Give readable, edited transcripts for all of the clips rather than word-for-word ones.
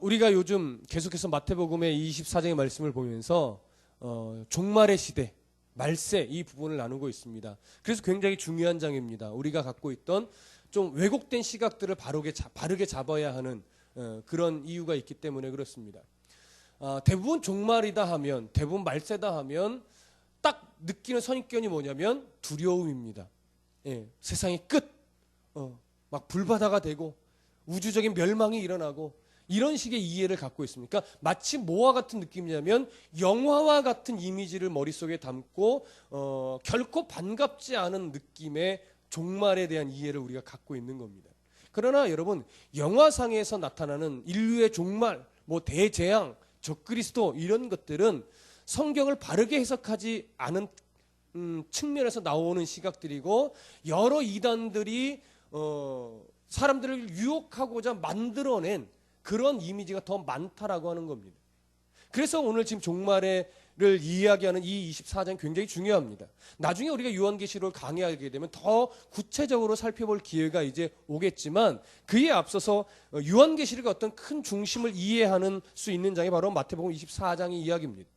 우리가 요즘 계속해서 마태복음의 24장의 말씀을 보면서 종말의 시대, 말세 이 부분을 나누고 있습니다. 그래서 굉장히 중요한 장입니다. 우리가 갖고 있던 좀 왜곡된 시각들을 바르게 잡아야 하는 그런 이유가 있기 때문에 그렇습니다. 대부분 종말이다 하면, 대부분 말세다 하면 딱 느끼는 선입견이 뭐냐면 두려움입니다. 예, 세상의 끝, 막 불바다가 되고 우주적인 멸망이 일어나고 이런 식의 이해를 갖고 있습니다. 그러니까 마치 뭐와 같은 느낌이냐면 영화와 같은 이미지를 머릿속에 담고 결코 반갑지 않은 느낌의 종말에 대한 이해를 우리가 갖고 있는 겁니다. 그러나 여러분, 영화상에서 나타나는 인류의 종말, 뭐 대재앙, 적그리스도 이런 것들은 성경을 바르게 해석하지 않은 측면에서 나오는 시각들이고, 여러 이단들이 사람들을 유혹하고자 만들어낸 그런 이미지가 더 많다라고 하는 겁니다. 그래서 오늘 지금 종말을 이야기하는 이 24장이 굉장히 중요합니다. 나중에 우리가 요한계시록을 강의하게 되면 더 구체적으로 살펴볼 기회가 이제 오겠지만, 그에 앞서서 요한계시록의 어떤 큰 중심을 이해하는 수 있는 장이 바로 마태복음 24장의 이야기입니다.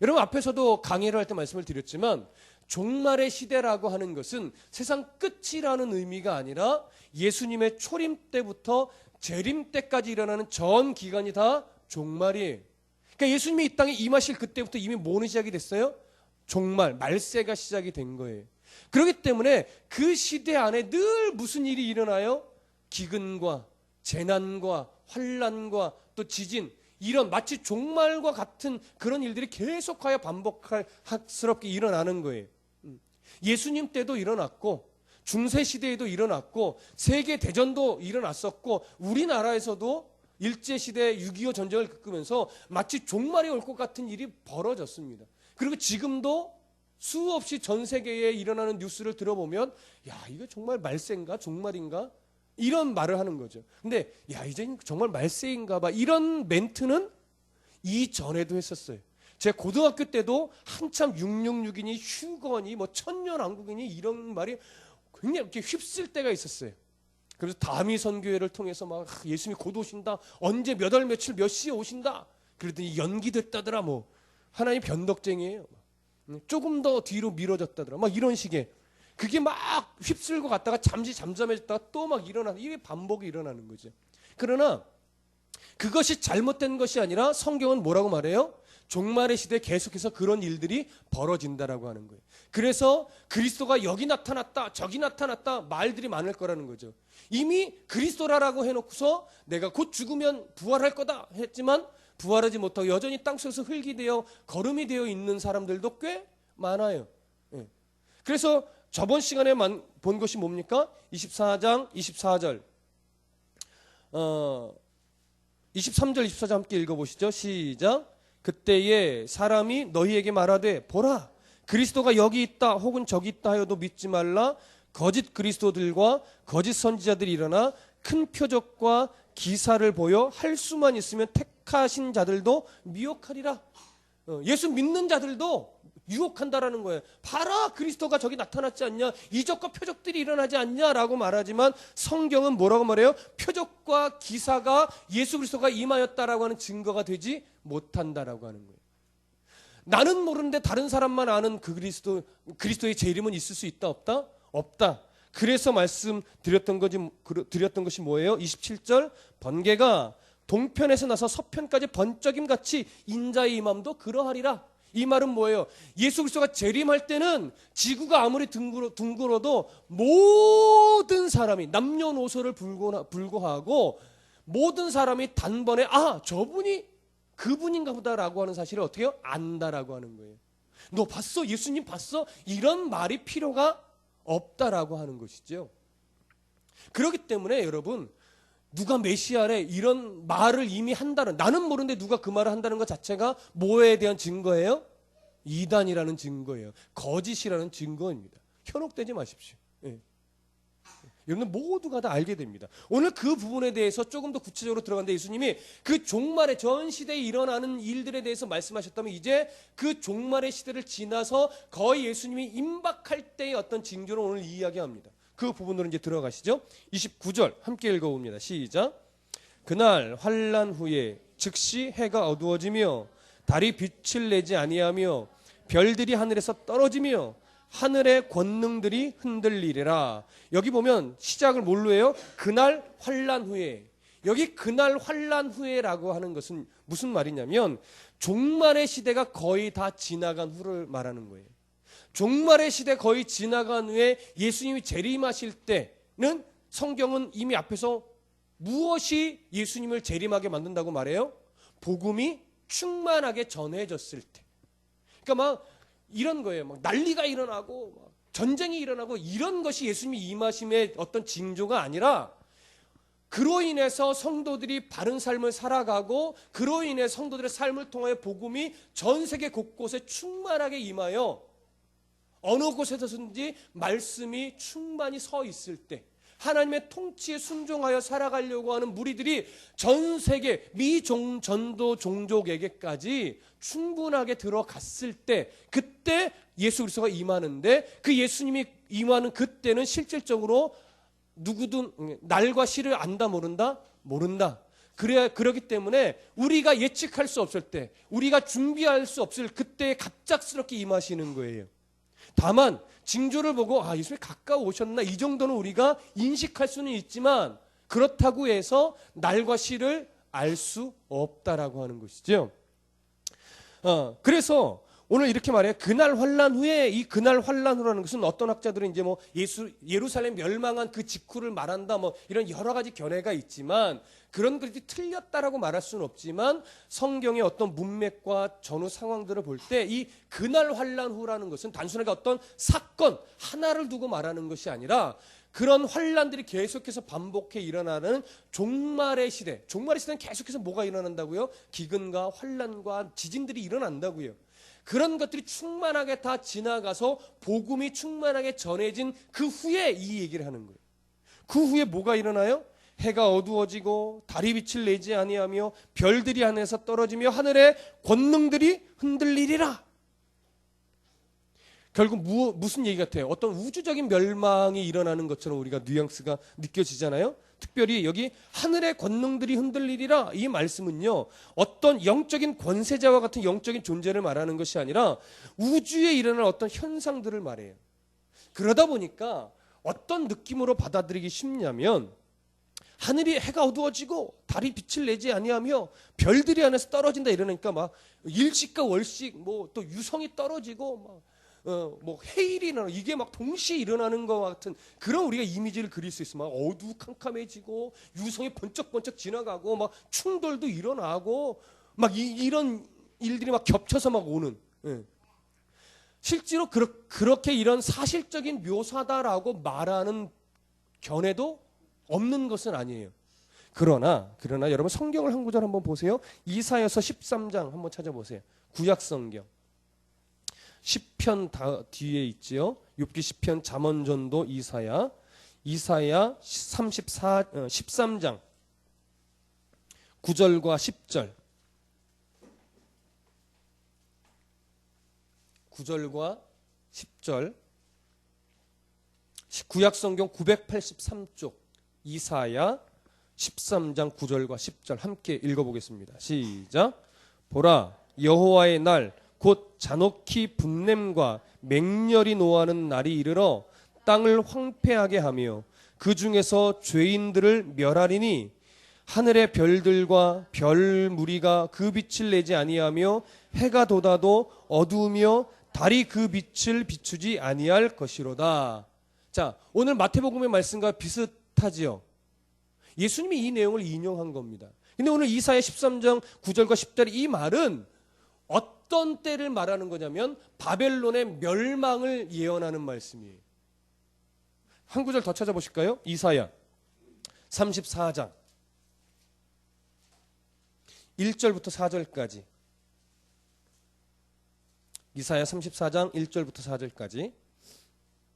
여러분, 앞에서도 강의를 할 때 말씀을 드렸지만 종말의 시대라고 하는 것은 세상 끝이라는 의미가 아니라 예수님의 초림 때부터 재림 때까지 일어나는 전 기간이 다 종말이에요. 그러니까 예수님이 이 땅에 임하실 그때부터 이미 뭐는 시작이 됐어요? 종말, 말세가 시작이 된 거예요. 그렇기 때문에 그 시대 안에 늘 무슨 일이 일어나요? 기근과 재난과 환난과 또 지진, 이런 마치 종말과 같은 그런 일들이 계속하여 반복스럽게 일어나는 거예요. 예수님 때도 일어났고 중세시대에도 일어났고 세계대전도 일어났었고 우리나라에서도 일제시대 6.25 전쟁을 겪으면서 마치 종말이 올 것 같은 일이 벌어졌습니다. 그리고 지금도 수없이 전 세계에 일어나는 뉴스를 들어보면 야, 이거 정말 말세인가 종말인가 이런 말을 하는 거죠. 근데 야, 이제 정말 말세인가 봐 이런 멘트는 이전에도 했었어요. 제 고등학교 때도 한참 666이니 휴거니 뭐 천년왕국이니 이런 말이 굉장히 이렇게 휩쓸 때가 있었어요. 그래서 다미 선교회를 통해서 막 예수님이 곧 오신다. 언제 몇 월 며칠 몇 시에 오신다. 그랬더니 연기됐다더라. 뭐 하나님 변덕쟁이에요. 조금 더 뒤로 미뤄졌다더라. 막 이런 식의 그게 막 휩쓸고 갔다가 잠시 잠잠해졌다가 또 막 일어나는 이게 반복이 일어나는 거죠. 그러나 그것이 잘못된 것이 아니라 성경은 뭐라고 말해요? 종말의 시대에 계속해서 그런 일들이 벌어진다라고 하는 거예요. 그래서 그리스도가 여기 나타났다 저기 나타났다 말들이 많을 거라는 거죠. 이미 그리스도라고 해놓고서 내가 곧 죽으면 부활할 거다 했지만 부활하지 못하고 여전히 땅속에서 흙이 되어 거름이 되어 있는 사람들도 꽤 많아요. 예. 그래서 저번 시간에 본 것이 뭡니까? 24장 24절 23절 24절 함께 읽어보시죠. 시작. 그때에 사람이 너희에게 말하되 보라 그리스도가 여기 있다 혹은 저기 있다 하여도 믿지 말라. 거짓 그리스도들과 거짓 선지자들이 일어나 큰 표적과 기사를 보여 할 수만 있으면 택하신 자들도 미혹하리라. 예수 믿는 자들도 유혹한다라는 거예요. 봐라 그리스도가 저기 나타났지 않냐 이적과 표적들이 일어나지 않냐라고 말하지만 성경은 뭐라고 말해요? 표적과 기사가 예수 그리스도가 임하였다라고 하는 증거가 되지 못한다라고 하는 거예요. 나는 모르는데 다른 사람만 아는 그 그리스도의 재림은 있을 수 있다 없다? 없다. 그래서 말씀드렸던 것이 뭐예요? 27절 번개가 동편에서 나서 서편까지 번쩍임 같이 인자의 임함도 그러하리라. 이 말은 뭐예요? 예수 그리스도가 재림할 때는 지구가 아무리 둥글어도 모든 사람이 남녀노소를 불구하고 모든 사람이 단번에 저분이 그분인가 보다라고 하는 사실을 어떻게 해요? 안다라고 하는 거예요. 너 봤어? 예수님 봤어? 이런 말이 필요가 없다라고 하는 것이죠. 그렇기 때문에 여러분 누가 메시아래 이런 말을 이미 한다는 나는 모르는데 누가 그 말을 한다는 것 자체가 뭐에 대한 증거예요? 이단이라는 증거예요. 거짓이라는 증거입니다. 현혹되지 마십시오. 예. 여러분 모두가 다 알게 됩니다. 오늘 그 부분에 대해서 조금 더 구체적으로 들어갔는데 예수님이 그 종말의 전 시대에 일어나는 일들에 대해서 말씀하셨다면 이제 그 종말의 시대를 지나서 거의 예수님이 임박할 때의 어떤 징조를 오늘 이야기합니다. 그 부분으로 이제 들어가시죠. 29절 함께 읽어봅니다. 시작. 그날 환난 후에 즉시 해가 어두워지며 달이 빛을 내지 아니하며 별들이 하늘에서 떨어지며 하늘의 권능들이 흔들리리라. 여기 보면 시작을 뭘로 해요? 그날 환난 후에. 여기 그날 환난 후에라고 하는 것은 무슨 말이냐면 종말의 시대가 거의 다 지나간 후를 말하는 거예요. 종말의 시대 거의 지나간 후에 예수님이 재림하실 때는 성경은 이미 앞에서 무엇이 예수님을 재림하게 만든다고 말해요? 복음이 충만하게 전해졌을 때. 그러니까 막 이런 거예요. 막 난리가 일어나고 막 전쟁이 일어나고 이런 것이 예수님이 임하심의 어떤 징조가 아니라 그로 인해서 성도들이 바른 삶을 살아가고 그로 인해 성도들의 삶을 통하여 복음이 전 세계 곳곳에 충만하게 임하여 어느 곳에서든지 말씀이 충만히 서 있을 때 하나님의 통치에 순종하여 살아가려고 하는 무리들이 전 세계 미전도 종족에게까지 충분하게 들어갔을 때 그때 예수 그리스도가 임하는데 그 예수님이 임하는 그때는 실질적으로 누구든 날과 시를 안다 모른다? 모른다. 그러기 때문에 우리가 예측할 수 없을 때 우리가 준비할 수 없을 그때에 갑작스럽게 임하시는 거예요. 다만 징조를 보고 예수님이 가까워 오셨나 이 정도는 우리가 인식할 수는 있지만 그렇다고 해서 날과 시를 알 수 없다라고 하는 것이죠. 그래서 오늘 이렇게 말해요. 그날 환난 후에 이 그날 환난 후라는 것은 어떤 학자들은 이제 뭐 예루살렘 멸망한 그 직후를 말한다 뭐 이런 여러 가지 견해가 있지만 그런 것이 틀렸다라고 말할 수는 없지만 성경의 어떤 문맥과 전후 상황들을 볼 때 이 그날 환난 후라는 것은 단순하게 어떤 사건 하나를 두고 말하는 것이 아니라 그런 환난들이 계속해서 반복해 일어나는 종말의 시대. 종말의 시대는 계속해서 뭐가 일어난다고요? 기근과 환난과 지진들이 일어난다고요. 그런 것들이 충만하게 다 지나가서 복음이 충만하게 전해진 그 후에 이 얘기를 하는 거예요. 그 후에 뭐가 일어나요? 해가 어두워지고 달이 빛을 내지 아니하며 별들이 하늘에서 떨어지며 하늘의 권능들이 흔들리리라. 결국 무슨 얘기 같아요? 어떤 우주적인 멸망이 일어나는 것처럼 우리가 뉘앙스가 느껴지잖아요. 특별히 여기 하늘의 권능들이 흔들리리라 이 말씀은요. 어떤 영적인 권세자와 같은 영적인 존재를 말하는 것이 아니라 우주에 일어날 어떤 현상들을 말해요. 그러다 보니까 어떤 느낌으로 받아들이기 쉽냐면 하늘이 해가 어두워지고 달이 빛을 내지 아니하며 별들이 하늘에서 떨어진다 이러니까 막 일식과 월식 뭐 또 유성이 떨어지고 막 뭐 해일이 일어나 이게 막 동시에 일어나는 것 같은 그런 우리가 이미지를 그릴 수 있어. 막 어두컴컴해지고 유성이 번쩍번쩍 지나가고 막 충돌도 일어나고 막 이런 일들이 막 겹쳐서 막 오는. 실제로 그렇게 이런 사실적인 묘사다라고 말하는 견해도 없는 것은 아니에요. 그러나 여러분 성경을 한 구절 한번 보세요. 이사야서 13장 한번 찾아보세요. 구약 성경. 시편 뒤에 있지요. 욥기 시편 잠언전도 이사야 13장 9절과 10절 9절과 10절 구약성경 983쪽 이사야 13장 9절과 10절 함께 읽어보겠습니다. 시작. 보라 여호와의 날 곧 잔혹히 분냄과 맹렬히 노하는 날이 이르러 땅을 황폐하게 하며 그 중에서 죄인들을 멸하리니 하늘의 별들과 별 무리가 그 빛을 내지 아니하며 해가 돋아도 어두우며 달이 그 빛을 비추지 아니할 것이로다. 자, 오늘 마태복음의 말씀과 비슷하지요. 예수님이 이 내용을 인용한 겁니다. 근데 오늘 이사야 13장 9절과 10절 이 말은 어떤 때를 말하는 거냐면 바벨론의 멸망을 예언하는 말씀이에요. 한 구절 더 찾아보실까요? 이사야 34장 1절부터 4절까지 이사야 34장 1절부터 4절까지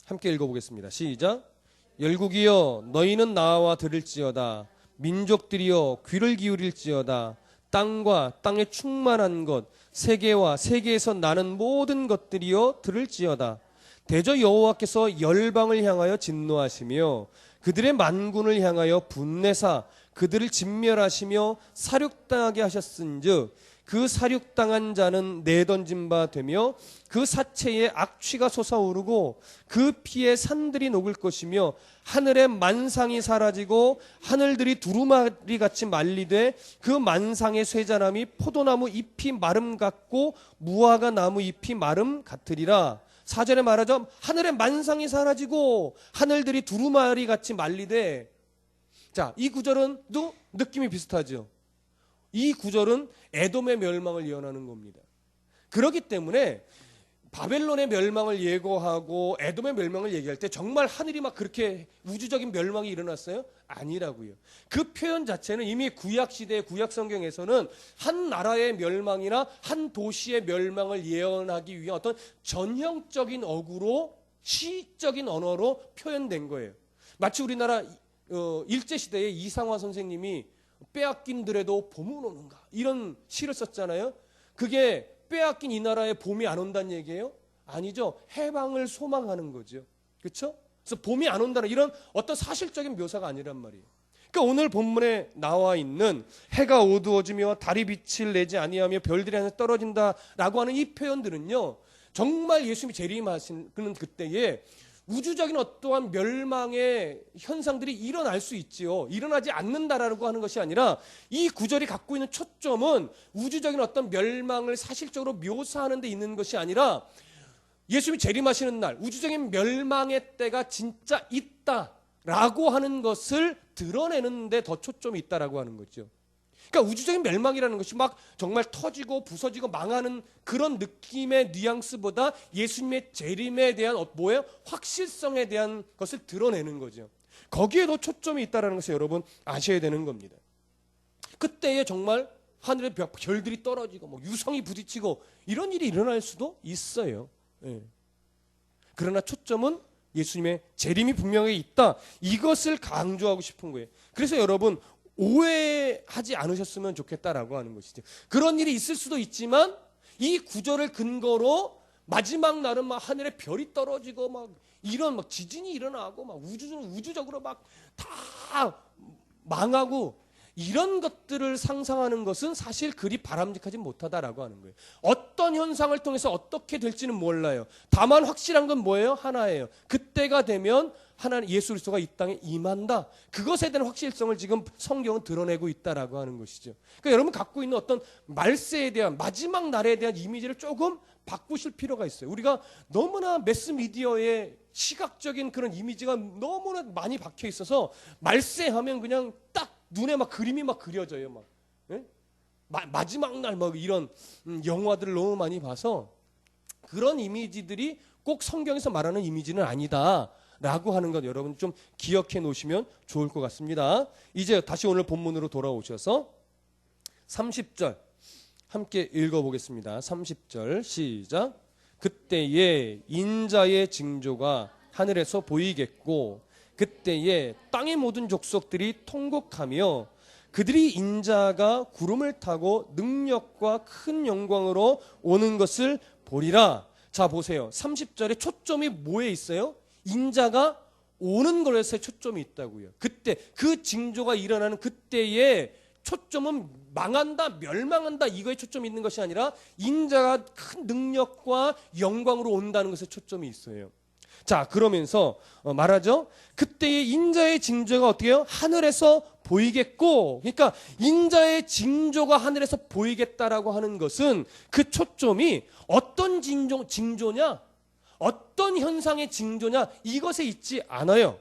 함께 읽어보겠습니다. 시작. 열국이여 너희는 나와 들을지어다. 민족들이여 귀를 기울일지어다. 땅과 땅에 충만한 것 세계와 세계에서 나는 모든 것들이여 들을지어다. 대저 여호와께서 열방을 향하여 진노하시며 그들의 만군을 향하여 분내사 그들을 진멸하시며 사륙당하게 하셨은즉 그 사륙당한 자는 내던진 바 되며 그 사체에 악취가 솟아오르고 그 피에 산들이 녹을 것이며 하늘의 만상이 사라지고 하늘들이 두루마리 같이 말리되 그 만상의 쇠자나무 포도나무 잎이 마름 같고 무화과 나무 잎이 마름 같으리라. 4절에 말하죠. 하늘의 만상이 사라지고 하늘들이 두루마리 같이 말리되, 자, 이 구절은 또 느낌이 비슷하죠. 이 구절은 에돔의 멸망을 예언하는 겁니다. 그렇기 때문에 바벨론의 멸망을 예고하고 에돔의 멸망을 얘기할 때 정말 하늘이 막 그렇게 우주적인 멸망이 일어났어요? 아니라고요. 그 표현 자체는 이미 구약시대의 구약성경에서는 한 나라의 멸망이나 한 도시의 멸망을 예언하기 위한 어떤 전형적인 어구로 시적인 언어로 표현된 거예요. 마치 우리나라 일제시대에 이상화 선생님이 빼앗긴들에도 봄은 오는가 이런 시를 썼잖아요. 그게 빼앗긴 이 나라에 봄이 안 온다는 얘기예요? 아니죠. 해방을 소망하는 거죠. 그렇죠? 그래서 봄이 안 온다는 이런 어떤 사실적인 묘사가 아니란 말이에요. 그러니까 오늘 본문에 나와 있는 해가 어두워지며 달이 빛을 내지 아니하며 별들이 하늘에 떨어진다라고 하는 이 표현들은요, 정말 예수님이 재림하시는 그때에 우주적인 어떠한 멸망의 현상들이 일어날 수 있지요. 일어나지 않는다라고 하는 것이 아니라 이 구절이 갖고 있는 초점은 우주적인 어떤 멸망을 사실적으로 묘사하는 데 있는 것이 아니라 예수님이 재림하시는 날 우주적인 멸망의 때가 진짜 있다라고 하는 것을 드러내는 데 더 초점이 있다라고 하는 거죠. 그러니까 우주적인 멸망이라는 것이 막 정말 터지고 부서지고 망하는 그런 느낌의 뉘앙스보다 예수님의 재림에 대한 뭐예요? 확실성에 대한 것을 드러내는 거죠. 거기에 더 초점이 있다는 것을 여러분 아셔야 되는 겁니다. 그때에 정말 하늘의 별들이 떨어지고 뭐 유성이 부딪히고 이런 일이 일어날 수도 있어요. 예. 그러나 초점은 예수님의 재림이 분명히 있다. 이것을 강조하고 싶은 거예요. 그래서 여러분 오해하지 않으셨으면 좋겠다라고 하는 것이죠. 그런 일이 있을 수도 있지만 이 구절을 근거로 마지막 날은 막 하늘에 별이 떨어지고 막 이런 막 지진이 일어나고 막 우주적으로 막 다 망하고 이런 것들을 상상하는 것은 사실 그리 바람직하지 못하다라고 하는 거예요. 어떤 현상을 통해서 어떻게 될지는 몰라요. 다만 확실한 건 뭐예요? 하나예요. 그때가 되면 하나님 예수 그리스도가 이 땅에 임한다. 그것에 대한 확실성을 지금 성경은 드러내고 있다라고 하는 것이죠. 그러니까 여러분 갖고 있는 어떤 말세에 대한 마지막 날에 대한 이미지를 조금 바꾸실 필요가 있어요. 우리가 너무나 매스미디어에 시각적인 그런 이미지가 너무나 많이 박혀 있어서 말세하면 그냥 딱 눈에 막 그림이 막 그려져요. 막 예? 마지막 날 막 이런 영화들을 너무 많이 봐서 그런 이미지들이 꼭 성경에서 말하는 이미지는 아니다. 라고 하는 것 여러분 좀 기억해 놓으시면 좋을 것 같습니다. 이제 다시 오늘 본문으로 돌아오셔서 30절 함께 읽어보겠습니다. 30절 시작. 그때에 인자의 징조가 하늘에서 보이겠고 그때에 땅의 모든 족속들이 통곡하며 그들이 인자가 구름을 타고 능력과 큰 영광으로 오는 것을 보리라. 자 보세요. 30절에 초점이 뭐에 있어요? 인자가 오는 것에 초점이 있다고요. 그때 그 징조가 일어나는 그때에 초점은 망한다, 멸망한다 이거에 초점이 있는 것이 아니라 인자가 큰 능력과 영광으로 온다는 것에 초점이 있어요. 자 그러면서 말하죠. 그때의 인자의 징조가 어떻게 해요? 하늘에서 보이겠고, 그러니까 인자의 징조가 하늘에서 보이겠다라고 하는 것은 그 초점이 어떤 징조냐? 어떤 현상의 징조냐? 이것에 있지 않아요.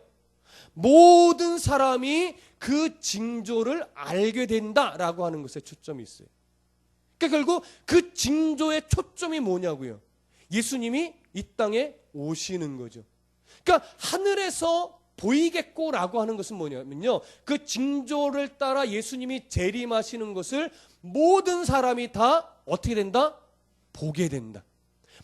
모든 사람이 그 징조를 알게 된다라고 하는 것에 초점이 있어요. 그러니까 결국 그 징조의 초점이 뭐냐고요? 예수님이 이 땅에 오시는 거죠. 그러니까 하늘에서 보이겠고라고 하는 것은 뭐냐면요. 그 징조를 따라 예수님이 재림하시는 것을 모든 사람이 다 어떻게 된다? 보게 된다.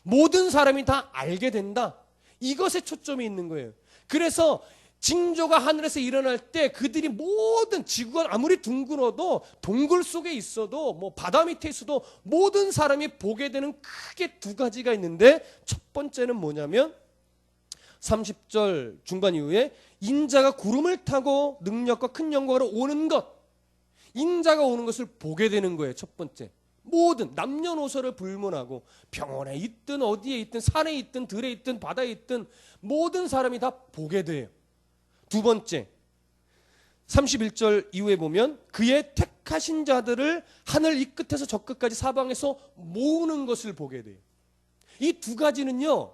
모든 사람이 다 알게 된다. 이것에 초점이 있는 거예요. 그래서 징조가 하늘에서 일어날 때 그들이 모든 지구가 아무리 둥글어도 동굴 속에 있어도 뭐 바다 밑에 있어도 모든 사람이 보게 되는 크게 두 가지가 있는데 첫 번째는 뭐냐면 30절 중반 이후에 인자가 구름을 타고 능력과 큰 영광으로 오는 것. 인자가 오는 것을 보게 되는 거예요. 첫 번째. 모든 남녀노소를 불문하고 병원에 있든 어디에 있든 산에 있든 들에 있든 바다에 있든 모든 사람이 다 보게 돼요. 두 번째, 31절 이후에 보면 그의 택하신 자들을 하늘 이 끝에서 저 끝까지 사방에서 모으는 것을 보게 돼요. 이 두 가지는요,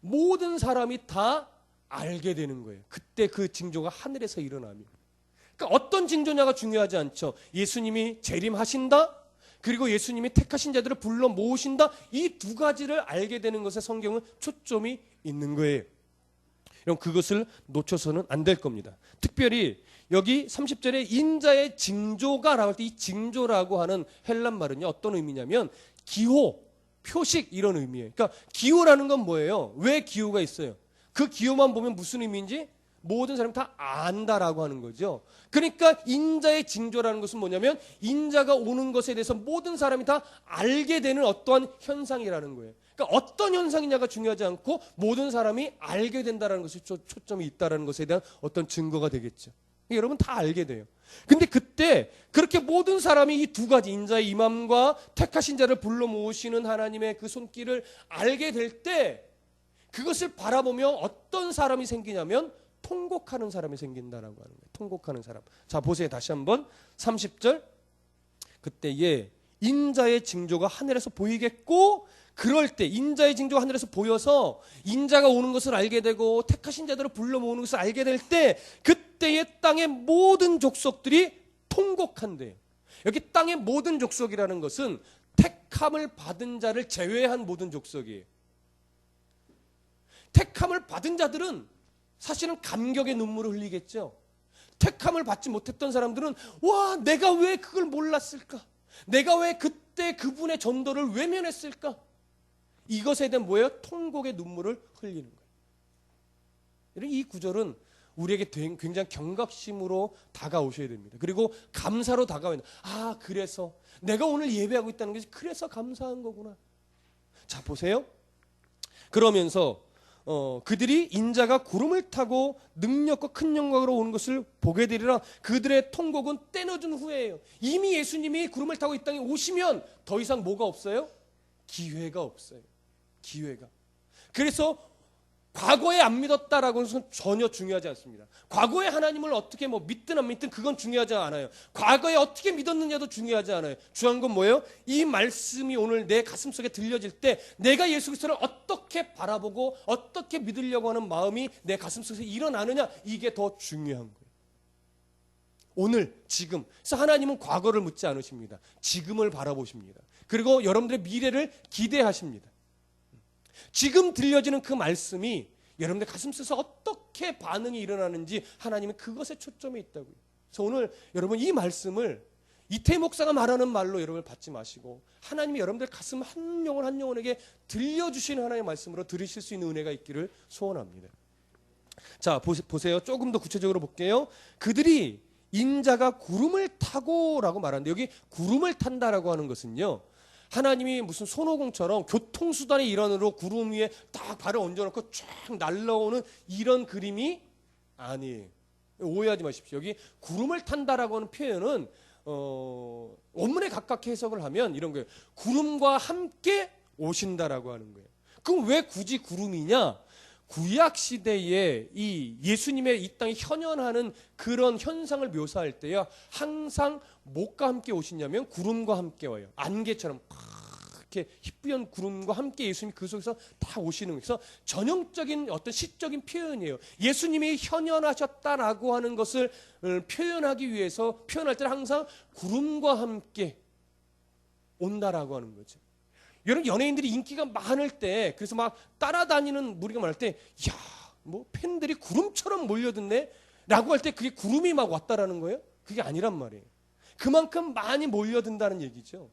모든 사람이 다 알게 되는 거예요. 그때 그 징조가 하늘에서 일어나면. 그러니까 어떤 징조냐가 중요하지 않죠. 예수님이 재림하신다, 그리고 예수님이 택하신 자들을 불러 모으신다, 이 두 가지를 알게 되는 것에 성경은 초점이 있는 거예요. 그럼 그것을 놓쳐서는 안 될 겁니다. 특별히 여기 30절에 인자의 징조가라고 할 때 이 징조라고 하는 헬란 말은요, 어떤 의미냐면 기호, 표식 이런 의미예요. 그러니까 기호라는 건 뭐예요? 왜 기호가 있어요? 그 기호만 보면 무슨 의미인지 모든 사람이 다 안다라고 하는 거죠. 그러니까 인자의 징조라는 것은 뭐냐면 인자가 오는 것에 대해서 모든 사람이 다 알게 되는 어떠한 현상이라는 거예요. 그러니까 어떤 현상이냐가 중요하지 않고 모든 사람이 알게 된다는 것이 초점이 있다는 것에 대한 어떤 증거가 되겠죠. 여러분 다 알게 돼요. 근데 그때 그렇게 모든 사람이 이 두 가지 인자의 임함과 택하신 자를 불러 모으시는 하나님의 그 손길을 알게 될 때 그것을 바라보며 어떤 사람이 생기냐면 통곡하는 사람이 생긴다라고 하는 거예요. 통곡하는 사람. 자, 보세요. 다시 한번 30절. 그때에 인자의 징조가 하늘에서 보이겠고, 그럴 때 인자의 징조가 하늘에서 보여서 인자가 오는 것을 알게 되고 택하신 자들을 불러 모으는 것을 알게 될 때 그때의 땅의 모든 족속들이 통곡한대요. 여기 땅의 모든 족속이라는 것은 택함을 받은 자를 제외한 모든 족속이에요. 택함을 받은 자들은 사실은 감격의 눈물을 흘리겠죠. 택함을 받지 못했던 사람들은 와, 내가 왜 그걸 몰랐을까? 내가 왜 그때 그분의 전도를 외면했을까? 이것에 대한 뭐예요? 통곡의 눈물을 흘리는 거예요. 이 구절은 우리에게 굉장히 경각심으로 다가오셔야 됩니다. 그리고 감사로 다가와야 됩니다. 아, 그래서 내가 오늘 예배하고 있다는 것이 그래서 감사한 거구나. 자, 보세요. 그러면서 그들이 인자가 구름을 타고 능력과 큰 영광으로 오는 것을 보게 되리라. 그들의 통곡은 때늦은 후에예요. 이미 예수님이 구름을 타고 이 땅에 오시면 더 이상 뭐가 없어요? 기회가 없어요. 기회가. 그래서 과거에 안 믿었다라고 해서 전혀 중요하지 않습니다. 과거에 하나님을 어떻게 믿든 안 믿든 그건 중요하지 않아요. 과거에 어떻게 믿었느냐도 중요하지 않아요. 중요한 건 뭐예요? 이 말씀이 오늘 내 가슴속에 들려질 때 내가 예수 그리스도를 어떻게 바라보고 어떻게 믿으려고 하는 마음이 내 가슴속에서 일어나느냐, 이게 더 중요한 거예요. 오늘, 지금. 그래서 하나님은 과거를 묻지 않으십니다. 지금을 바라보십니다. 그리고 여러분들의 미래를 기대하십니다. 지금 들려지는 그 말씀이 여러분들 가슴속에서 어떻게 반응이 일어나는지 하나님은 그것에 초점이 있다고요. 그래서 오늘 여러분 이 말씀을 이태 목사가 말하는 말로 여러분을 받지 마시고 하나님이 여러분들 가슴 한 영혼 한 영혼에게 들려주시는 하나님의 말씀으로 들으실 수 있는 은혜가 있기를 소원합니다. 자, 보세요. 조금 더 구체적으로 볼게요. 그들이 인자가 구름을 타고라고 말하는데 여기 구름을 탄다라고 하는 것은요, 하나님이 무슨 손오공처럼 교통수단의 일환으로 구름 위에 딱 발을 얹어놓고 쫙 날라오는 이런 그림이 아니에요. 오해하지 마십시오. 여기 구름을 탄다라고 하는 표현은 원문에 가깝게 해석을 하면 이런 거예요. 구름과 함께 오신다라고 하는 거예요. 그럼 왜 굳이 구름이냐? 구약 시대에 이 예수님의 이 땅에 현현하는 그런 현상을 묘사할 때요, 항상 뭐가 함께 오시냐면 구름과 함께 와요. 안개처럼 이렇게 희뿌연 구름과 함께 예수님이 그 속에서 다 오시는 거예요. 그래서 전형적인 어떤 시적인 표현이에요. 예수님이 현현하셨다라고 하는 것을 표현하기 위해서 표현할 때는 항상 구름과 함께 온다라고 하는 거죠. 여러분, 연예인들이 인기가 많을 때, 그래서 막 따라다니는 무리가 많을 때, 야, 팬들이 구름처럼 몰려드네? 라고 할 때 그게 구름이 막 왔다라는 거예요? 그게 아니란 말이에요. 그만큼 많이 몰려든다는 얘기죠.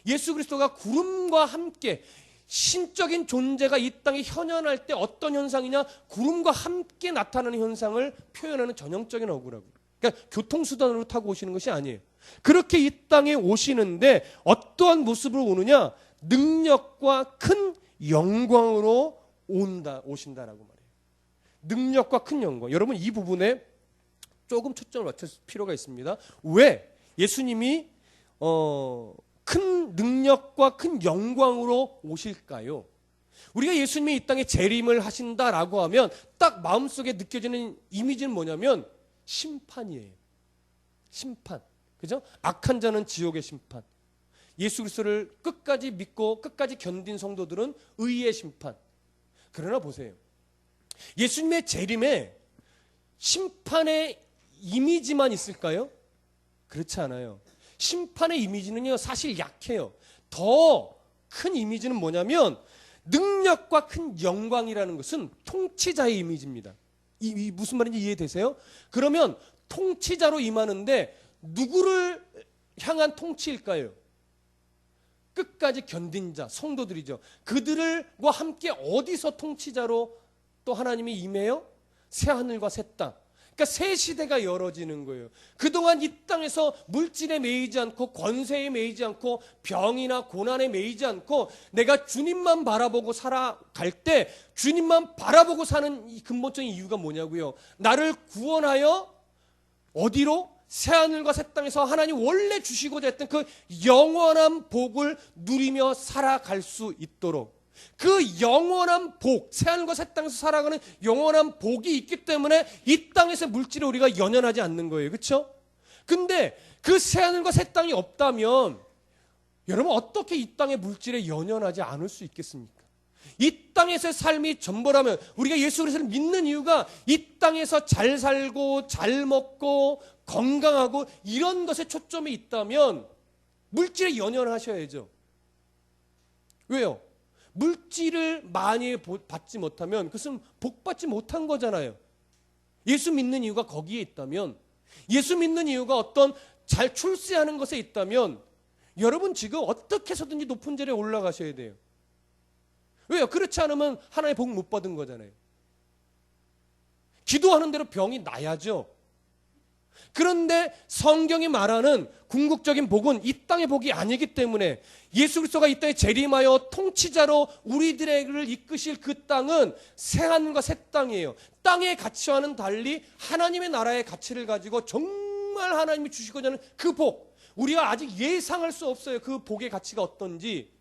예수 그리스도가 구름과 함께 신적인 존재가 이 땅에 현현할 때 어떤 현상이냐? 구름과 함께 나타나는 현상을 표현하는 전형적인 어구라고요. 그러니까 교통수단으로 타고 오시는 것이 아니에요. 그렇게 이 땅에 오시는데 어떠한 모습으로 오느냐? 능력과 큰 영광으로 오신다라고 말해요. 능력과 큰 영광. 여러분, 이 부분에 조금 초점을 맞출 필요가 있습니다. 왜? 예수님이 큰 능력과 큰 영광으로 오실까요? 우리가 예수님이 이 땅에 재림을 하신다라고 하면 딱 마음속에 느껴지는 이미지는 뭐냐면 심판이에요. 심판. 그죠? 악한 자는 지옥의 심판. 예수 그리스도를 끝까지 믿고 끝까지 견딘 성도들은 의의 심판. 그러나 보세요. 예수님의 재림에 심판의 이미지만 있을까요? 그렇지 않아요. 심판의 이미지는요, 사실 약해요. 더 큰 이미지는 뭐냐면 능력과 큰 영광이라는 것은 통치자의 이미지입니다. 이 무슨 말인지 이해되세요? 그러면 통치자로 임하는데 누구를 향한 통치일까요? 끝까지 견딘 자, 성도들이죠. 그들과 함께 어디서 통치자로 또 하나님이 임해요? 새하늘과 새 땅. 그러니까 새 시대가 열어지는 거예요. 그동안 이 땅에서 물질에 매이지 않고 권세에 매이지 않고 병이나 고난에 매이지 않고 내가 주님만 바라보고 살아갈 때 주님만 바라보고 사는 이 근본적인 이유가 뭐냐고요? 나를 구원하여 어디로? 새하늘과 새 땅에서 하나님 원래 주시고자 했던 그 영원한 복을 누리며 살아갈 수 있도록, 그 영원한 복, 새하늘과 새 땅에서 살아가는 영원한 복이 있기 때문에 이 땅에서 물질에 우리가 연연하지 않는 거예요. 그렇죠? 근데 그 새하늘과 새 땅이 없다면 여러분 어떻게 이 땅의 물질에 연연하지 않을 수 있겠습니까? 이 땅에서의 삶이 전부라면, 우리가 예수 그리스도를 믿는 이유가 이 땅에서 잘 살고 잘 먹고 건강하고 이런 것에 초점이 있다면 물질에 연연하셔야죠. 왜요? 물질을 많이 받지 못하면 그것은 복받지 못한 거잖아요. 예수 믿는 이유가 거기에 있다면, 예수 믿는 이유가 어떤 잘 출세하는 것에 있다면 여러분 지금 어떻게 해서든지 높은 자리에 올라가셔야 돼요. 왜요? 그렇지 않으면 하나님의 복 못 받은 거잖아요. 기도하는 대로 병이 나야죠. 그런데 성경이 말하는 궁극적인 복은 이 땅의 복이 아니기 때문에 예수 그리스도가 이 땅에 재림하여 통치자로 우리들을 이끄실 그 땅은 새하늘과 새 땅이에요. 땅의 가치와는 달리 하나님의 나라의 가치를 가지고 정말 하나님이 주시고자 하는 그 복, 우리가 아직 예상할 수 없어요. 그 복의 가치가 어떤지.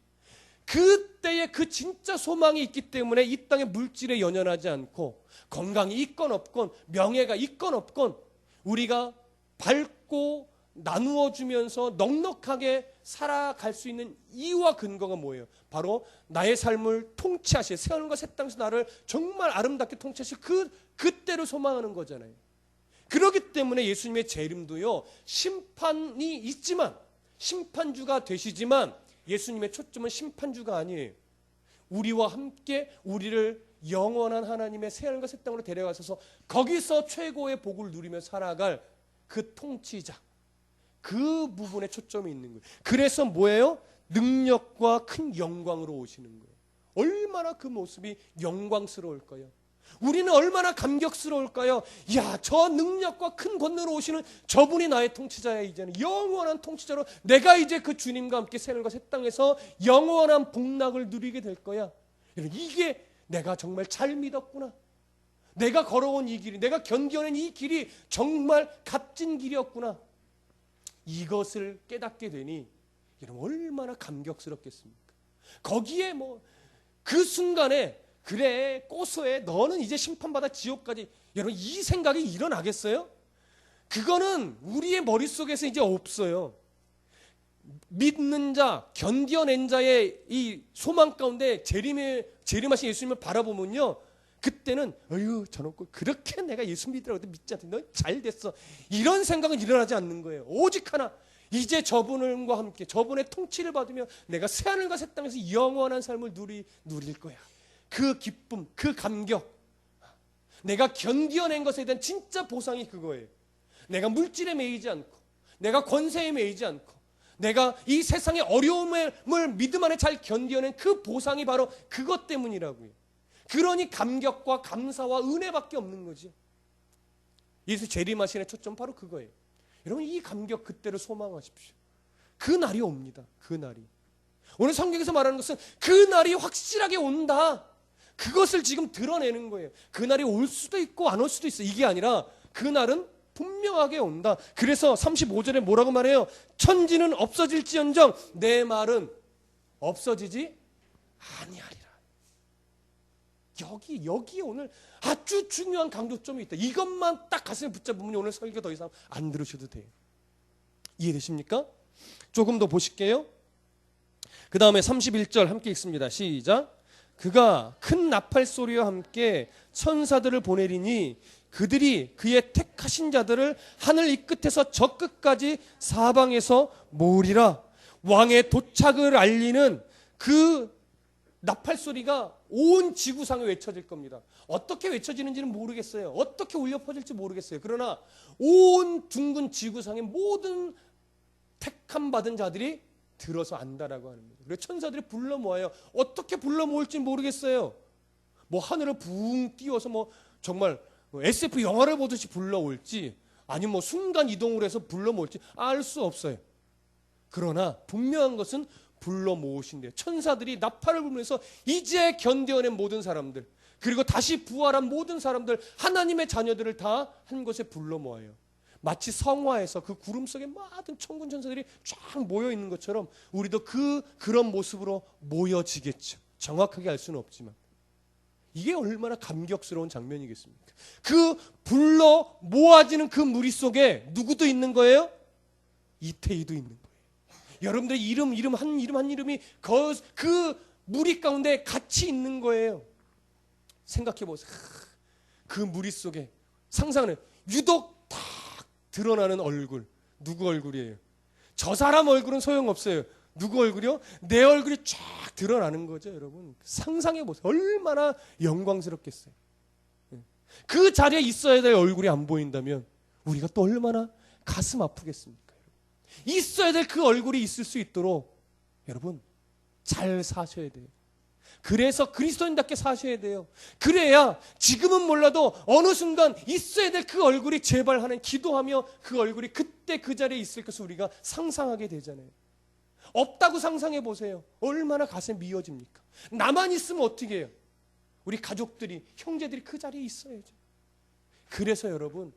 그때에 그 진짜 소망이 있기 때문에 이 땅의 물질에 연연하지 않고 건강이 있건 없건 명예가 있건 없건 우리가 밝고 나누어 주면서 넉넉하게 살아갈 수 있는 이유와 근거가 뭐예요? 바로 나의 삶을 통치하실, 새하늘과 새 땅에서 나를 정말 아름답게 통치하실 그때를 소망하는 거잖아요. 그렇기 때문에 예수님의 재림도요, 심판이 있지만, 심판주가 되시지만 예수님의 초점은 심판주가 아니에요. 우리와 함께 우리를 영원한 하나님의 새하늘과 새 땅으로 데려가셔서 거기서 최고의 복을 누리며 살아갈 그 통치자, 그 부분에 초점이 있는 거예요. 그래서 뭐예요? 능력과 큰 영광으로 오시는 거예요. 얼마나 그 모습이 영광스러울까요? 우리는 얼마나 감격스러울까요? 야, 저 능력과 큰 권능으로 오시는 저분이 나의 통치자야. 이제는 영원한 통치자로 내가 이제 그 주님과 함께 새하늘과 새 땅에서 영원한 복락을 누리게 될 거야. 이게 내가 정말 잘 믿었구나. 내가 걸어온 이 길이, 내가 견뎌낸 이 길이 정말 값진 길이었구나. 이것을 깨닫게 되니 여러분 얼마나 감격스럽겠습니까? 거기에 그 순간에 그래 고소해, 너는 이제 심판받아 지옥까지, 여러분 이 생각이 일어나겠어요? 그거는 우리의 머릿속에서 이제 없어요. 믿는 자, 견뎌낸 자의 이 소망 가운데 재림하신 예수님을 바라보면요, 그때는 어휴 저놈 그렇게 내가 예수 믿으라고 믿지 않더니 너 잘됐어, 이런 생각은 일어나지 않는 거예요. 오직 하나, 이제 저분과 함께 저분의 통치를 받으며 내가 새하늘과 새 땅에서 영원한 삶을 누릴 거야. 그 기쁨, 그 감격, 내가 견뎌낸 것에 대한 진짜 보상이 그거예요. 내가 물질에 매이지 않고, 내가 권세에 매이지 않고, 내가 이 세상의 어려움을 믿음 안에 잘 견뎌낸 그 보상이 바로 그것 때문이라고요. 그러니 감격과 감사와 은혜밖에 없는 거죠. 예수 재림하신의 초점 바로 그거예요. 여러분 이 감격 그때를 소망하십시오. 그 날이 옵니다. 그 날이. 오늘 성경에서 말하는 것은 그 날이 확실하게 온다. 그것을 지금 드러내는 거예요. 그 날이 올 수도 있고 안 올 수도 있어. 이게 아니라 그 날은 분명하게 온다. 그래서 35절에 뭐라고 말해요? 천지는 없어질지언정 내 말은 없어지지 아니하리라. 여기 오늘 아주 중요한 강조점이 있다. 이것만 딱 가슴에 붙잡으면 오늘 설교 더 이상 안 들으셔도 돼요. 이해되십니까? 조금 더 보실게요. 그 다음에 31절 함께 읽습니다. 시작. 그가 큰 나팔 소리와 함께 천사들을 보내리니 그들이 그의 택하신 자들을 하늘 이 끝에서 저 끝까지 사방에서 모으리라. 왕의 도착을 알리는 그 나팔 소리가 온 지구상에 외쳐질 겁니다. 어떻게 외쳐지는지는 모르겠어요. 어떻게 울려 퍼질지 모르겠어요. 그러나 온 둥근 지구상의 모든 택함 받은 자들이 들어서 안다라고 하는 거예요. 그래서 천사들이 불러 모아요. 어떻게 불러 모을지 모르겠어요. 뭐 하늘을 붕 띄워서 뭐 정말 SF 영화를 보듯이 불러올지 아니면 뭐 순간 이동을 해서 불러 모을지 알 수 없어요. 그러나 분명한 것은 불러 모으신대요. 천사들이 나팔을 불면서 이제 견뎌낸 모든 사람들, 그리고 다시 부활한 모든 사람들, 하나님의 자녀들을 다 한 곳에 불러 모아요. 마치 성화에서 그 구름 속에 많은 천군 천사들이 쫙 모여 있는 것처럼 우리도 그런 모습으로 모여지겠죠. 정확하게 알 수는 없지만 이게 얼마나 감격스러운 장면이겠습니까? 그 불러 모아지는 그 무리 속에 누구도 있는 거예요? 이태희도 있는 거예요. 여러분들의 이름 한 이름이 그 무리 가운데 같이 있는 거예요. 생각해 보세요. 그 무리 속에 상상을 해요. 유독 딱 드러나는 얼굴. 누구 얼굴이에요? 저 사람 얼굴은 소용없어요. 누구 얼굴이요? 내 얼굴이 쫙 드러나는 거죠, 여러분. 상상해 보세요. 얼마나 영광스럽겠어요. 그 자리에 있어야 될 얼굴이 안 보인다면 우리가 또 얼마나 가슴 아프겠습니까? 있어야 될 그 얼굴이 있을 수 있도록 여러분 잘 사셔야 돼요. 그래서 그리스도인답게 사셔야 돼요. 그래야 지금은 몰라도 어느 순간 있어야 될 그 얼굴이 제발 하는 기도하며 그 얼굴이 그때 그 자리에 있을 것을 우리가 상상하게 되잖아요. 없다고 상상해 보세요. 얼마나 가슴이 미어집니까? 나만 있으면 어떻게 해요? 우리 가족들이, 형제들이 그 자리에 있어야죠. 그래서 여러분,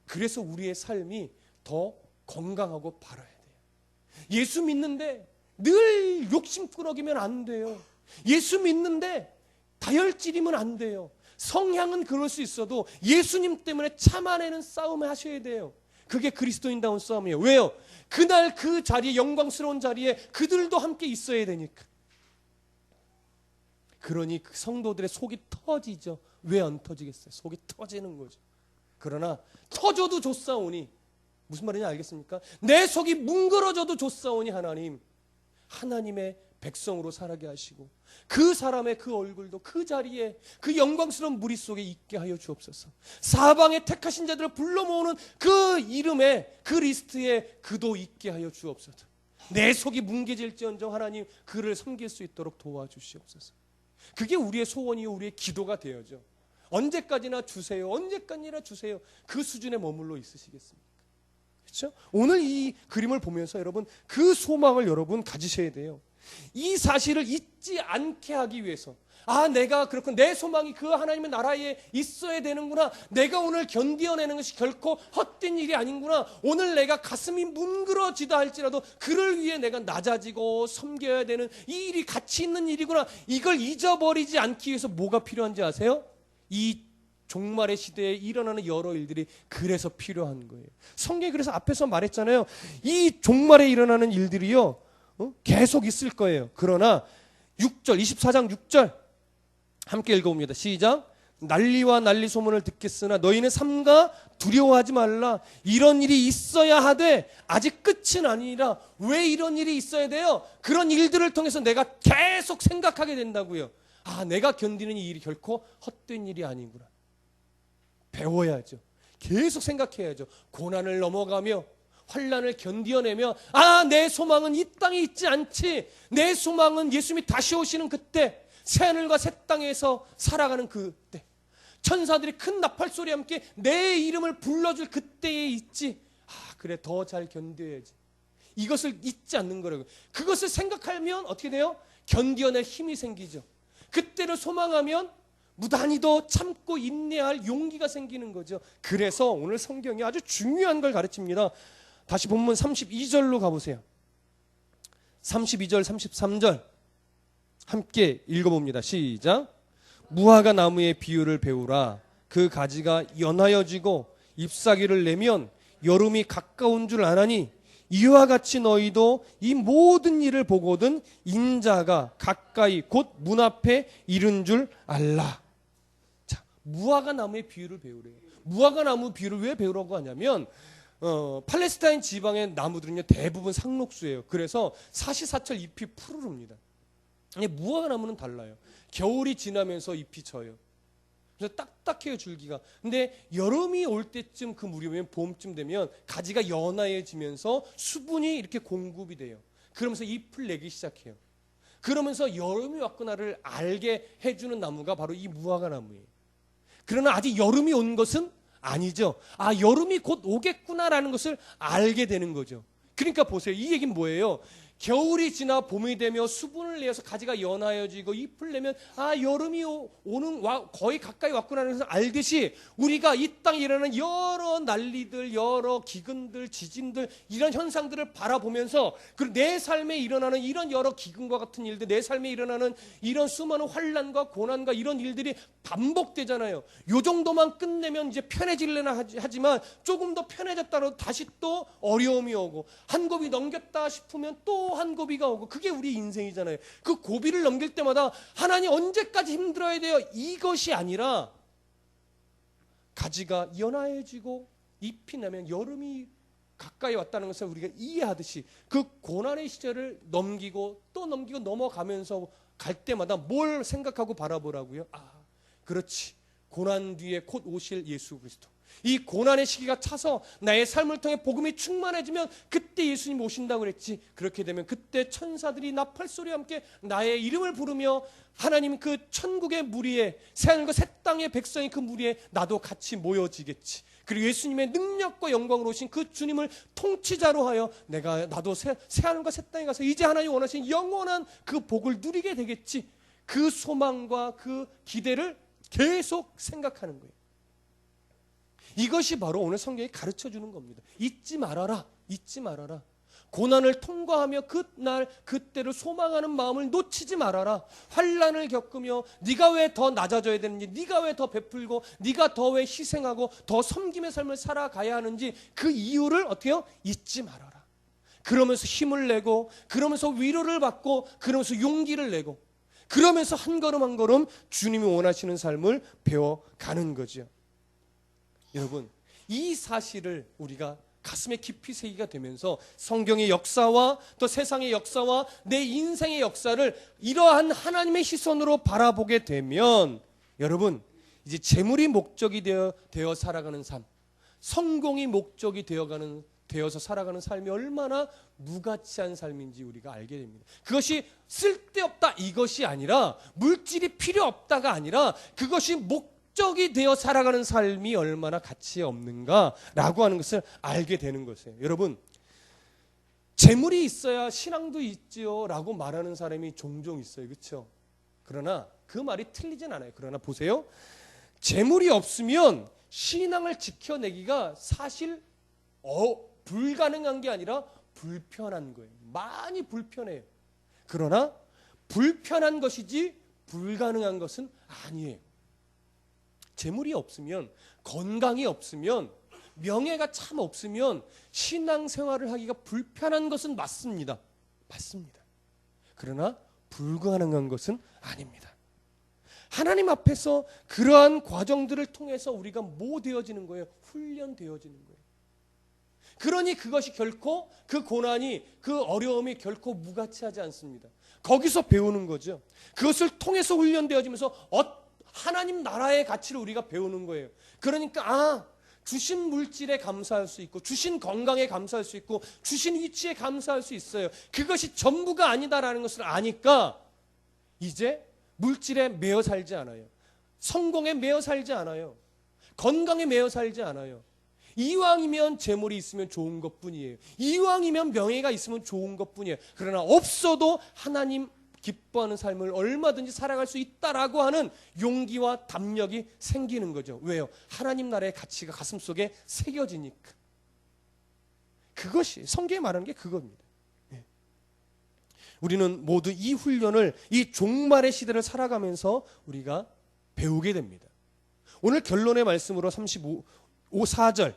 그래서 우리의 삶이 더 건강하고 바라야 돼요. 예수 믿는데 늘 욕심꾸러기면 안 돼요. 예수 믿는데 다혈질이면 안 돼요. 성향은 그럴 수 있어도 예수님 때문에 참아내는 싸움을 하셔야 돼요. 그게 그리스도인다운 싸움이에요. 왜요? 그날 그 자리에, 영광스러운 자리에 그들도 함께 있어야 되니까. 그러니 그 성도들의 속이 터지죠. 왜 안 터지겠어요? 속이 터지는 거죠. 그러나 터져도 좋사오니, 무슨 말인지 알겠습니까? 내 속이 뭉그러져도 좋사오니 하나님의 백성으로 살아게 하시고 그 사람의 그 얼굴도 그 자리에 그 영광스러운 무리 속에 있게 하여 주옵소서. 사방에 택하신 자들을 불러 모으는 그 이름에, 그 리스트에 그도 있게 하여 주옵소서. 내 속이 뭉개질지언정 하나님 그를 섬길 수 있도록 도와주시옵소서. 그게 우리의 소원이요, 우리의 기도가 되어죠. 언제까지나 주세요, 언제까지나 주세요. 그 수준에 머물러 있으시겠습니까? 그렇죠? 오늘 이 그림을 보면서 여러분 그 소망을 여러분 가지셔야 돼요. 이 사실을 잊지 않게 하기 위해서, 내가 그렇군, 내 소망이 그 하나님의 나라에 있어야 되는구나, 내가 오늘 견디어내는 것이 결코 헛된 일이 아닌구나, 오늘 내가 가슴이 뭉그러지다 할지라도 그를 위해 내가 낮아지고 섬겨야 되는 이 일이 가치 있는 일이구나, 이걸 잊어버리지 않기 위해서 뭐가 필요한지 아세요? 이 종말의 시대에 일어나는 여러 일들이 그래서 필요한 거예요. 성경이 그래서 앞에서 말했잖아요. 이 종말에 일어나는 일들이요, 계속 있을 거예요. 그러나 6절, 24장 6절 함께 읽어봅니다. 시작. 난리와 난리 소문을 듣겠으나 너희는 삼가 두려워하지 말라. 이런 일이 있어야 하되 아직 끝은 아니라. 왜 이런 일이 있어야 돼요? 그런 일들을 통해서 내가 계속 생각하게 된다고요. 내가 견디는 이 일이 결코 헛된 일이 아니구나. 배워야죠. 계속 생각해야죠. 고난을 넘어가며 환난을 견디어내며 내 소망은 이 땅에 있지 않지. 내 소망은 예수님이 다시 오시는 그때, 새하늘과 새 땅에서 살아가는 그때, 천사들이 큰 나팔소리와 함께 내 이름을 불러줄 그때에 있지. 그래, 더 잘 견뎌야지. 이것을 잊지 않는 거라고요. 그것을 생각하면 어떻게 돼요? 견디어낼 힘이 생기죠. 그때를 소망하면 무단히 더 참고 인내할 용기가 생기는 거죠. 그래서 오늘 성경이 아주 중요한 걸 가르칩니다. 다시 본문 32절로 가보세요. 32절 33절 함께 읽어봅니다. 시작. 무화과 나무의 비유를 배우라. 그 가지가 연하여지고 잎사귀를 내면 여름이 가까운 줄 아나니 이와 같이 너희도 이 모든 일을 보거든 인자가 가까이 곧 문 앞에 이른 줄 알라. 자, 무화과 나무의 비유를 배우래요. 무화과 나무 비유를 왜 배우라고 하냐면 팔레스타인 지방의 나무들은요 대부분 상록수예요. 그래서 사시사철 잎이 푸르릅니다. 근데 무화과 나무는 달라요. 겨울이 지나면서 잎이 져요. 그래서 딱딱해요, 줄기가. 근데 여름이 올 때쯤 그 무렵이면 봄쯤 되면 가지가 연하해지면서 수분이 이렇게 공급이 돼요. 그러면서 잎을 내기 시작해요. 그러면서 여름이 왔구나를 알게 해주는 나무가 바로 이 무화과 나무예요. 그러나 아직 여름이 온 것은 아니죠. 아, 여름이 곧 오겠구나라는 것을 알게 되는 거죠. 그러니까 보세요. 이 얘기는 뭐예요? 겨울이 지나 봄이 되며 수분을 내서 가지가 연하여지고 잎을 내면 아, 여름이 오는 거의 가까이 왔구나라는 것을 알듯이 우리가 이 땅에 일어나는 여러 난리들, 여러 기근들, 지진들 이런 현상들을 바라보면서 그리고 내 삶에 일어나는 이런 여러 기근과 같은 일들, 내 삶에 일어나는 이런 수많은 환난과 고난과 이런 일들이 반복되잖아요. 요 정도만 끝내면 이제 편해질려나 하지만 조금 더 편해졌다고 다시 또 어려움이 오고 한 고비 넘겼다 싶으면 또 한 고비가 오고 그게 우리 인생이잖아요. 그 고비를 넘길 때마다 하나님 언제까지 힘들어야 돼요? 이것이 아니라 가지가 연하해지고 잎이 나면 여름이 가까이 왔다는 것을 우리가 이해하듯이 그 고난의 시절을 넘기고 또 넘기고 넘어가면서 갈 때마다 뭘 생각하고 바라보라고요? 아, 그렇지. 고난 뒤에 곧 오실 예수 그리스도. 이 고난의 시기가 차서 나의 삶을 통해 복음이 충만해지면 그때 예수님 오신다고 그랬지. 그렇게 되면 그때 천사들이 나팔소리와 함께 나의 이름을 부르며 하나님 그 천국의 무리에 새하늘과 새 땅의 백성이 그 무리에 나도 같이 모여지겠지. 그리고 예수님의 능력과 영광으로 오신 그 주님을 통치자로 하여 나도 새하늘과 새 땅에 가서 이제 하나님 원하신 영원한 그 복을 누리게 되겠지. 그 소망과 그 기대를 계속 생각하는 거예요. 이것이 바로 오늘 성경이 가르쳐주는 겁니다. 잊지 말아라. 잊지 말아라. 고난을 통과하며 그날 그때를 소망하는 마음을 놓치지 말아라. 환난을 겪으며 네가 왜 더 낮아져야 되는지, 네가 왜 더 베풀고 네가 더 왜 희생하고 더 섬김의 삶을 살아가야 하는지 그 이유를 어떻게 해요? 잊지 말아라. 그러면서 힘을 내고 그러면서 위로를 받고 그러면서 용기를 내고 그러면서 한 걸음 한 걸음 주님이 원하시는 삶을 배워가는 거죠. 여러분, 이 사실을 우리가 가슴에 깊이 새기가 되면서 성경의 역사와 또 세상의 역사와 내 인생의 역사를 이러한 하나님의 시선으로 바라보게 되면 여러분, 이제 재물이 목적이 되어 살아가는 삶, 성공이 목적이 되어서 살아가는 삶이 얼마나 무가치한 삶인지 우리가 알게 됩니다. 그것이 쓸데없다 이것이 아니라 물질이 필요 없다가 아니라 그것이 목적이 되어 살아가는 삶이 얼마나 가치 없는가라고 하는 것을 알게 되는 것이에요. 여러분, 재물이 있어야 신앙도 있지요 라고 말하는 사람이 종종 있어요. 그렇죠? 그러나 그 말이 틀리진 않아요. 그러나 보세요. 재물이 없으면 신앙을 지켜내기가 사실 불가능한 게 아니라 불편한 거예요. 많이 불편해요. 그러나 불편한 것이지 불가능한 것은 아니에요. 재물이 없으면, 건강이 없으면, 명예가 참 없으면 신앙생활을 하기가 불편한 것은 맞습니다. 맞습니다. 그러나 불가능한 것은 아닙니다. 하나님 앞에서 그러한 과정들을 통해서 우리가 뭐 되어지는 거예요? 훈련되어지는 거예요. 그러니 그것이 결코 그 고난이 그 어려움이 결코 무가치하지 않습니다. 거기서 배우는 거죠. 그것을 통해서 훈련되어지면서 하나님 나라의 가치를 우리가 배우는 거예요. 그러니까 주신 물질에 감사할 수 있고 주신 건강에 감사할 수 있고 주신 위치에 감사할 수 있어요. 그것이 전부가 아니다라는 것을 아니까 이제 물질에 매여 살지 않아요. 성공에 매여 살지 않아요. 건강에 매여 살지 않아요. 이왕이면 재물이 있으면 좋은 것뿐이에요. 이왕이면 명예가 있으면 좋은 것뿐이에요. 그러나 없어도 하나님 기뻐하는 삶을 얼마든지 살아갈 수 있다라고 하는 용기와 담력이 생기는 거죠. 왜요? 하나님 나라의 가치가 가슴속에 새겨지니까. 그것이 성경에 말하는 게 그겁니다. 우리는 모두 이 훈련을, 이 종말의 시대를 살아가면서 우리가 배우게 됩니다. 오늘 결론의 말씀으로 34절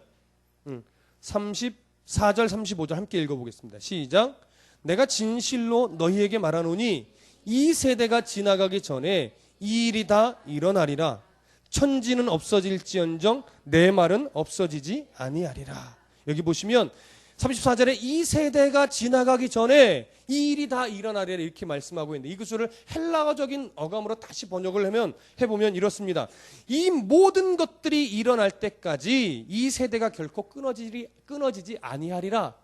35절 함께 읽어보겠습니다. 시작. 내가 진실로 너희에게 말하노니 이 세대가 지나가기 전에 이 일이 다 일어나리라. 천지는 없어질지언정 내 말은 없어지지 아니하리라. 여기 보시면 34절에 이 세대가 지나가기 전에 이 일이 다 일어나리라 이렇게 말씀하고 있는데, 이것을 헬라어적인 어감으로 다시 번역을 해보면 이렇습니다. 이 모든 것들이 일어날 때까지 이 세대가 결코 끊어지지 아니하리라.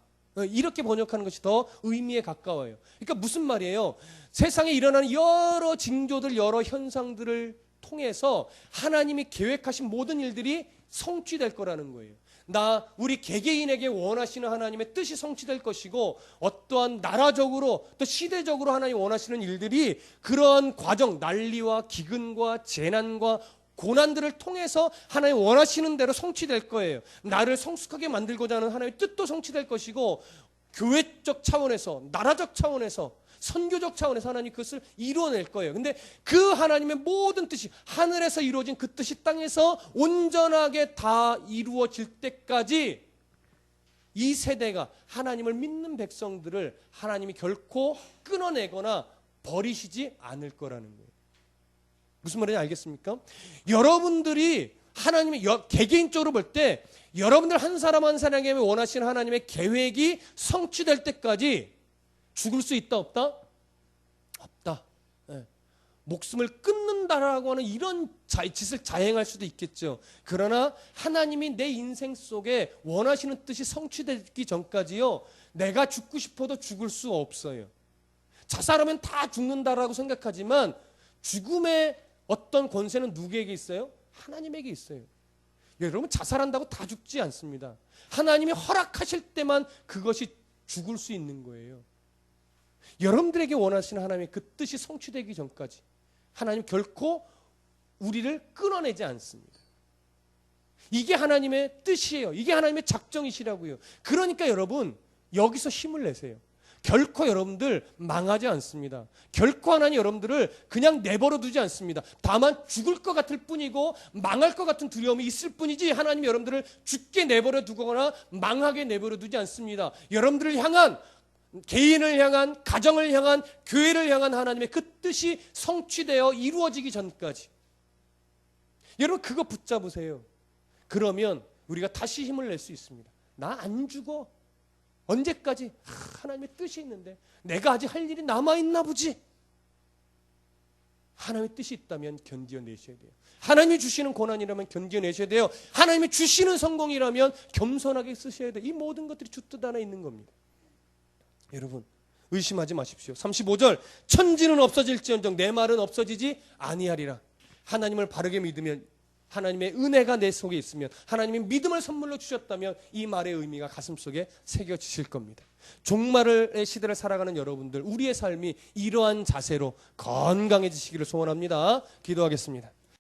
이렇게 번역하는 것이 더 의미에 가까워요. 그러니까 무슨 말이에요? 세상에 일어나는 여러 징조들, 여러 현상들을 통해서 하나님이 계획하신 모든 일들이 성취될 거라는 거예요. 우리 개개인에게 원하시는 하나님의 뜻이 성취될 것이고, 어떠한 나라적으로 또 시대적으로 하나님 원하시는 일들이 그러한 과정, 난리와 기근과 재난과 고난들을 통해서 하나님 원하시는 대로 성취될 거예요. 나를 성숙하게 만들고자 하는 하나님의 뜻도 성취될 것이고, 교회적 차원에서, 나라적 차원에서, 선교적 차원에서 하나님 그것을 이루어낼 거예요. 근데 그 하나님의 모든 뜻이, 하늘에서 이루어진 그 뜻이 땅에서 온전하게 다 이루어질 때까지 이 세대가, 하나님을 믿는 백성들을 하나님이 결코 끊어내거나 버리시지 않을 거라는 거예요. 무슨 말인지 알겠습니까? 여러분들이 하나님의 개개인적으로 볼 때 여러분들 한 사람 한 사람에게 원하시는 하나님의 계획이 성취될 때까지 죽을 수 있다 없다? 없다. 네. 목숨을 끊는다라고 하는 이런 짓을 자행할 수도 있겠죠. 그러나 하나님이 내 인생 속에 원하시는 뜻이 성취되기 전까지요, 내가 죽고 싶어도 죽을 수 없어요. 자살하면 다 죽는다라고 생각하지만 죽음의 어떤 권세는 누구에게 있어요? 하나님에게 있어요. 여러분, 자살한다고 다 죽지 않습니다. 하나님이 허락하실 때만 그것이 죽을 수 있는 거예요. 여러분들에게 원하시는 하나님의 그 뜻이 성취되기 전까지 하나님 결코 우리를 끊어내지 않습니다. 이게 하나님의 뜻이에요. 이게 하나님의 작정이시라고요. 그러니까 여러분, 여기서 힘을 내세요. 결코 여러분들 망하지 않습니다. 결코 하나님 여러분들을 그냥 내버려 두지 않습니다. 다만 죽을 것 같을 뿐이고 망할 것 같은 두려움이 있을 뿐이지, 하나님 여러분들을 죽게 내버려 두거나 망하게 내버려 두지 않습니다. 여러분들을 향한, 개인을 향한, 가정을 향한, 교회를 향한 하나님의 그 뜻이 성취되어 이루어지기 전까지. 여러분, 그거 붙잡으세요. 그러면 우리가 다시 힘을 낼 수 있습니다. 나 안 죽어. 언제까지? 하나님의 뜻이 있는데 내가 아직 할 일이 남아있나 보지. 하나님의 뜻이 있다면 견뎌내셔야 돼요. 하나님이 주시는 고난이라면 견뎌내셔야 돼요. 하나님이 주시는 성공이라면 겸손하게 쓰셔야 돼요. 이 모든 것들이 주 뜻 안에 있는 겁니다. 여러분, 의심하지 마십시오. 35절, 천지는 없어질지언정 내 말은 없어지지 아니하리라. 하나님을 바르게 믿으면, 하나님의 은혜가 내 속에 있으면, 하나님이 믿음을 선물로 주셨다면 이 말의 의미가 가슴속에 새겨지실 겁니다. 종말의 시대를 살아가는 여러분들, 우리의 삶이 이러한 자세로 건강해지시기를 소원합니다. 기도하겠습니다.